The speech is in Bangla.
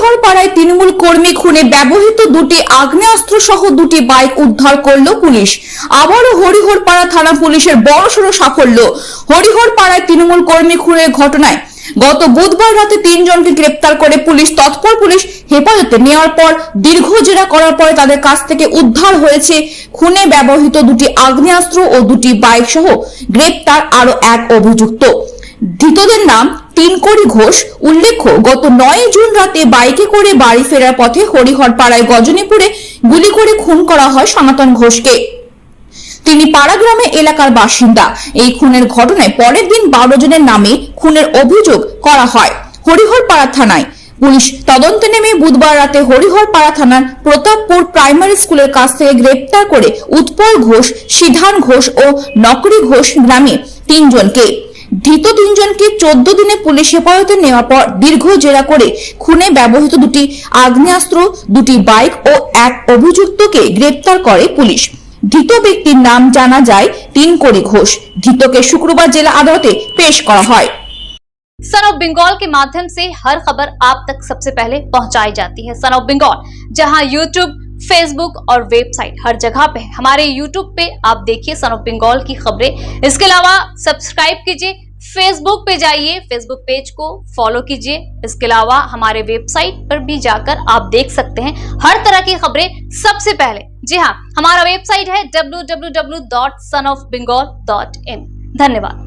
হরিহরপাড়ায় তৃণমূল কর্মী খুনে ব্যবহৃত দুটি আগ্নেয়াস্ত্র সহ দুটি বাইক উদ্ধার করল পুলিশ। আবারও হরিহরপাড়া থানা পুলিশের বড়সড় সাফল্য। হরিহরপাড়ায় তৃণমূল কর্মী খুনের ঘটনায় গত বুধবার রাতে 3 জনকে গ্রেপ্তার করে পুলিশ। তৎপর পুলিশ হেফাজতে নেওয়ার পর দীর্ঘ জেরা করার পরে তাদের কাছ থেকে উদ্ধার হয়েছে খুনে ব্যবহৃত দুটি আগ্নেয়াস্ত্র ও দুটি বাইক সহ গ্রেপ্তার আরো এক অভিযুক্ত। ধৃতদের নাম তিনকড়ি ঘোষ। উল্লেখ্য, গত 9 জুন রাতে বাইকে করে বাড়ি ফেরার পথে হরিহরপাড়ায় গজনীপুরে গুলি করে খুন করা হয় সনাতন ঘোষকে। তিনি পাড়াগ্রামে এলাকার বাসিন্দা। এই খুনের ঘটনায় পরের দিন 12 জনের নামে খুনের অভিযোগ করা হয় হরিহরপাড়া থানায়। পুলিশ তদন্তে নেমে বুধবার রাতে হরিহরপাড়া থানার প্রতাপপুর প্রাইমারি স্কুলের কাছ থেকে গ্রেপ্তার করে উৎপল ঘোষ, সিদ্ধান ঘোষ ও নকরি ঘোষ গ্রামে 3 জনকে। ধৃত 3 জনকে 14 দিনে পুলিশ হেফাজতে নেওয়ার পর দীর্ঘ জেরা করে খুনে ব্যবহৃত দুটি আগ্নেয়াস্ত্র, দুটি বাইক ও এক অভিযুক্তকে গ্রেপ্তার করে পুলিশ। ধৃত ব্যক্তির নাম জানা যায় তিনকড়ি ঘোষ। ধৃতকে শুক্রবার জেলা আদালতে পেশ করা হয়। सन ऑफ बंगाल के माध्यम से हर खबर आप तक सबसे पहले पहुंचाई जाती है। सन ऑफ बंगाल जहां यूट्यूब, फेसबुक और वेबसाइट हर जगह पे है। हमारे यूट्यूब पे आप देखिए सन ऑफ बंगाल की खबरें। इसके अलावा सब्सक्राइब कीजिए, फेसबुक पे जाइए, फेसबुक पेज को फॉलो कीजिए। इसके अलावा हमारे वेबसाइट पर भी जाकर आप देख सकते हैं हर तरह की खबरें सबसे पहले। जी हाँ, हमारा वेबसाइट है www.sonofbengal.in। धन्यवाद।